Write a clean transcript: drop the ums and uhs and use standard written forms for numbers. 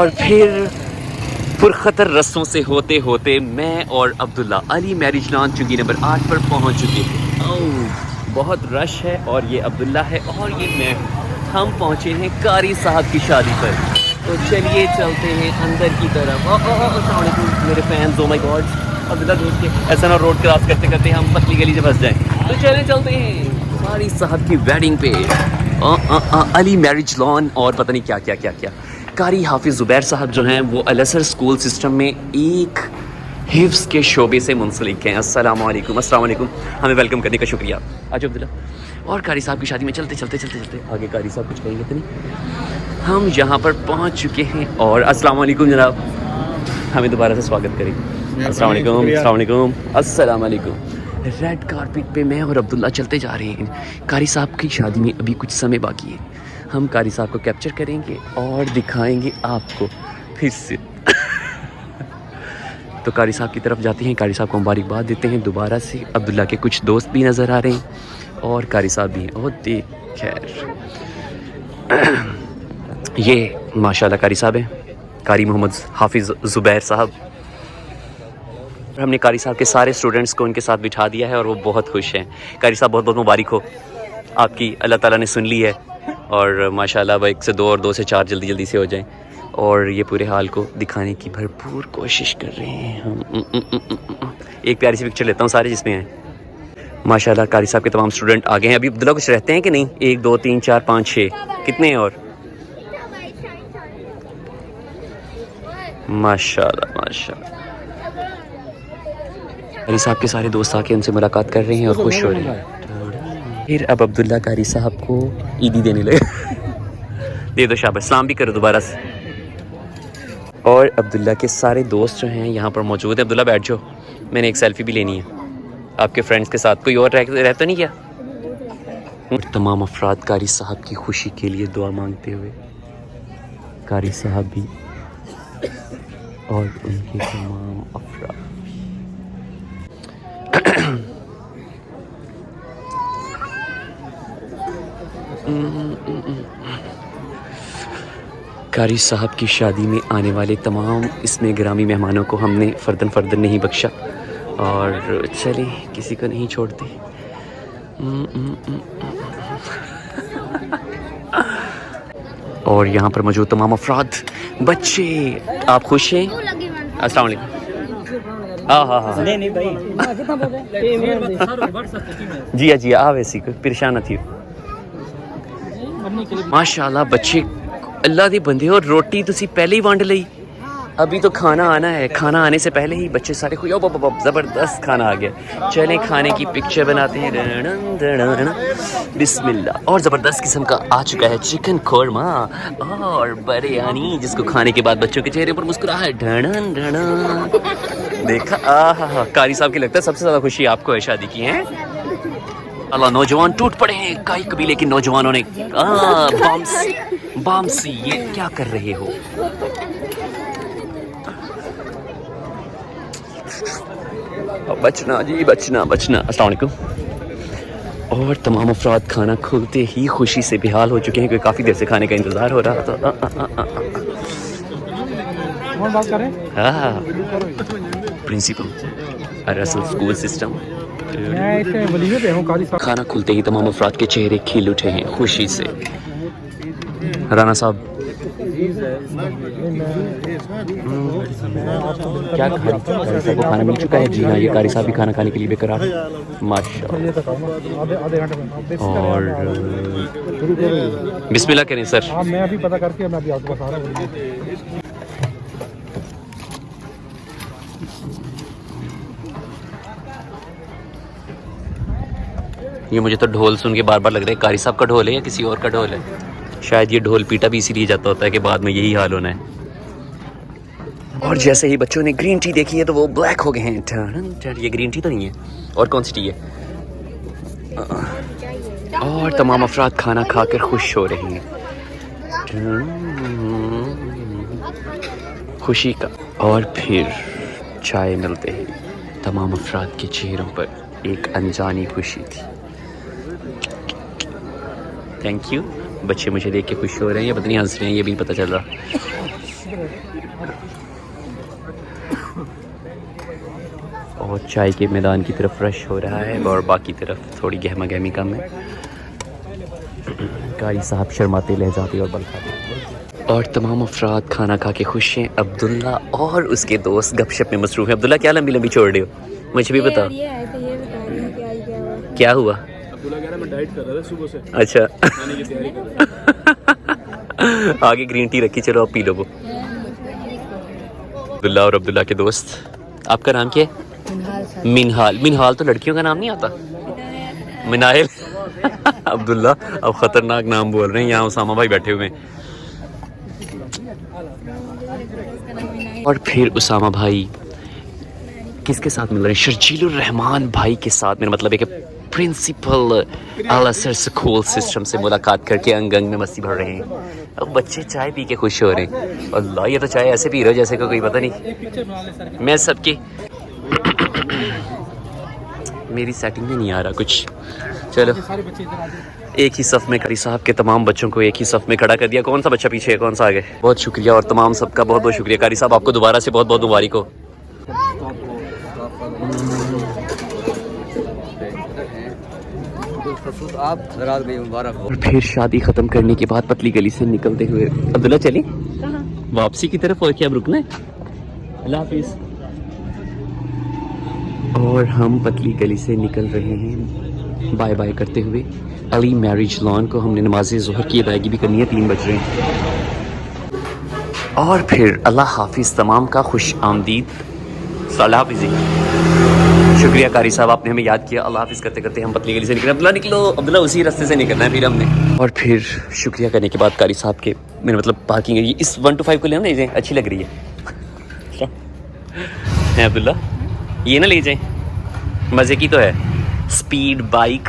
और फिर पुरखतर रस्मों से होते होते मैं और अब्दुल्ला अली मैरिज लॉन चुंगी नंबर 8 पर पहुंच चुके हैं। ओह बहुत रश है और ये अब्दुल्ला है और ये मैं। हम पहुंचे हैं कारी साहब की शादी पर। तो चलिए चलते हैं अंदर की तरफ। अस्सलाम वालेकुम मेरे fans, oh my God. Abdullah दोस्त के ऐसा ना रोड क्रॉस करते करते हम पतली गली से फंस जाएं। तो चले चलते हैं कारी साहब की वेडिंग पे। अली मैरिज लॉन और पता नहीं क्या क्या क्या क्या। कारी हाफिज़ ज़ुबैर साहब जो हैं वो अल-असर स्कूल सिस्टम में एक हिफ्ज़ के शोबे से मुंसलिक हैं। अस्सलाम वालेकुम हमें वेलकम करने का शुक्रिया। आज अब्दुल्ला और कारी साहब की शादी में चलते आगे कारी साहब कुछ कहेंगे तो नहीं। हम यहाँ पर पहुँच चुके हैं और अस्सलाम वालेकुम जनाब, हमें दोबारा से स्वागत करें। अस्सलाम वालेकुम। रेड कारपेट पे मैं और अब्दुल्ला चलते जा रहे हैं। कारी साहब की शादी में अभी कुछ समय बाकी है। हम कारी साहब को कैप्चर करेंगे और दिखाएंगे आपको फिर से। तो कारी साहब की तरफ जाते हैं, कारी साहब को मुबारकबाद देते हैं दोबारा से। अब्दुल्ला के कुछ दोस्त भी नज़र आ रहे हैं और कारी साहब भी हैं। और देख खैर ये माशाल्लाह कारी साहब हैं, कारी मोहम्मद हाफिज़ ज़ुबैर साहब। हमने कारी साहब के सारे स्टूडेंट्स को उनके साथ बिठा दिया है और वो बहुत खुश हैं। कारी साहब बहुत बहुत मुबारक हो आपकी, अल्लाह ताला ने सुन ली है और माशाल्लाह अब 1 से 2 और 2 से 4 जल्दी जल्दी से हो जाएं। और ये पूरे हाल को दिखाने की भरपूर कोशिश कर रहे हैं हम। एक प्यारी सी पिक्चर लेता हूँ सारे जिसमें हैं। माशाल्लाह कारी साहब के तमाम स्टूडेंट आ गए हैं। अभी अब्दुल्ला कुछ रहते हैं कि नहीं? 1 2 3 4 5 6 कितने हैं? और माशाल्लाह माशाल्लाह कारी साहब के सारे दोस्त आके उनसे मुलाकात कर रहे हैं और खुश हो रहे हैं। फिर अब अब्दुल्ला कारी साहब को ईदी देने लगे। दे दो शाबाश, सलाम भी करो दोबारा से। और अब्दुल्ला के सारे दोस्त जो हैं यहाँ पर मौजूद हैं। अब्दुल्ला बैठ जाओ, मैंने एक सेल्फ़ी भी लेनी है आपके फ्रेंड्स के साथ। कोई और रहता नहीं क्या? और तमाम अफराद कारी साहब की खुशी के लिए दुआ मांगते हुए, कारी साहब भी और उनके तमाम अफराद। कारी साहब की शादी में आने वाले तमाम इसमें गिरामी मेहमानों को हमने फ़र्दन नहीं बख्शा और चले किसी को नहीं छोड़ते। और यहाँ पर मौजूद तमाम अफराद, बच्चे, आप खुश हैं? अस्सलाम वालेकुम। हाँ जी हाँ वैसी कोई परेशान न थी। माशाल्लाह बच्चे अल्लाह दे बंदे हो। रोटी तुसी पहले ही वंड लई, अभी तो खाना आना है। खाना आने से पहले ही बच्चे सारे खुश। ज़बरदस्त खाना आ गया। चलें खाने की पिक्चर बनाते हैं। बिस्मिल्लाह। और ज़बरदस्त किस्म का आ चुका है चिकन कोरमा और बिरयानी, जिसको खाने के बाद बच्चों के चेहरे पर मुस्कुराहट। देखा आहा, कारी साहब की लगता है सबसे ज़्यादा खुशी आपको है शादी की है। अल्लाह नौजवान टूट पड़े हैं। काई कबीले के नौजवानों ने बामसी ये क्या कर रहे हो? बचना जी बचना। अस्सलाम वालेकुम। और तमाम अफराद खाना खुलते ही खुशी से बेहाल हो चुके हैं क्योंकि काफ़ी देर से खाने का इंतज़ार हो रहा था। प्रिंसिपल अल-असर स्कूल सिस्टम। खाना खुलते ही तमाम अफराद के चेहरे खिल उठे हैं खुशी से। राना साहब क्या कारी साहब को खाना मिल चुका है? जी हाँ, ये कारी साहब भी खाना खाने के लिए बेकरार है माशाल्लाह। और बिस्मिल्लाह करें सर। मैं अभी पता करके मैं अभी आपको बता रहा हूँ। ये मुझे तो ढोल सुन के बार बार लग रहा है कारी साहब का ढोल है या किसी और का ढोल है। शायद ये ढोल पीटा भी इसीलिए जाता होता है कि बाद में यही हाल होना है। और जैसे ही बच्चों ने ग्रीन टी देखी है तो वो ब्लैक हो गए हैं। ये ग्रीन टी तो नहीं है, और कौन सी टी है? और तमाम अफराद खाना खाकर खुश हो रहे हैं खुशी का। और फिर चाय मिलते ही तमाम अफराद के चेहरों पर एक अनजानी खुशी थी। Thank you. बच्चे मुझे देख के खुश हो रहे हैं या पता नहीं हंस रहे हैं, ये भी पता चल रहा। और चाय के मैदान की तरफ रश हो रहा है और बाकी तरफ थोड़ी गहमा गहमी कम है। कारी साहब शर्माते लहजाते और बल खाते और तमाम अफराद खाना खा के खुश हैं। अब्दुल्ला और उसके दोस्त गपशप में मसरूफ़ हैं। अब्दुल्ला क्या लंबी लंबी छोड़ रहे हो, मुझे भी बताओ क्या हुआ। अब्दुल्ला कह रहा मैं डाइट कर रहा था सुबह से। अच्छा खाने की तैयारी कर रहा आगे ग्रीन टी रखी, चलो आप पी लो वो। अब्दुल्ला और अब्दुल्ला के दोस्त। आपका नाम क्या है? मिनहाल। मिनहाल तो लड़कियों का नाम नहीं आता। मिनाइल अब्दुल्ला अब खतरनाक नाम बोल रहे हैं। यहाँ उसामा भाई बैठे हुए हैं और फिर उसामा भाई किसके साथ मिल रहे हैं? शर्जीलुर रहमान भाई के साथ। मेरा मतलब है कि प्रिंसिपल अल-असर स्कूल सिस्टम से मुलाकात करके अंग अंग में मस्ती भर रहे हैं। अब बच्चे चाय पी के खुश हो रहे हैं। अल्लाह ये तो चाय ऐसे पी रहे हो जैसे कोई पता नहीं। मैं सबकी मेरी सेटिंग में नहीं आ रहा कुछ। चलो एक ही सफ़ में कारी साहब के तमाम बच्चों को एक ही सफ़ में खड़ा कर दिया। कौन सा बच्चा पीछे है, कौन सा आगे? बहुत शुक्रिया और तमाम सबका बहुत बहुत शुक्रिया। कारी साहब आपको दोबारा से बहुत बहुत मुबारक हो। और फिर शादी ख़त्म करने के बाद पतली गली से निकलते हुए अब्दुल्ला चले वापसी की तरफ। और क्या अब रुकना है? अल्लाह हाफिज़। और हम पतली गली से निकल रहे हैं बाय बाय करते हुए। अली मैरिज लॉन को हमने नमाज ज़ोहर की अदायगी भी करनी है, 3 बज रहे हैं। और फिर अल्लाह हाफिज़ तमाम का खुश आमदीद। अल्लाह हाफिज़। शुक्रिया कारी साहब आपने हमें याद किया। अल्लाह हाफिज़ करते करते हम पतली गली से निकले। अब्दुल्ला निकलो, अब्दुल्ला उसी रास्ते से निकलना है फिर हमने। और फिर शुक्रिया करने के बाद कारी साहब के मेरा मतलब पार्किंग है इस 1 to 5 को लेना ले जाएँ, अच्छी लग रही है अब्दुल्ला। ये ना ले जाएं, मज़े की तो है। Speed bike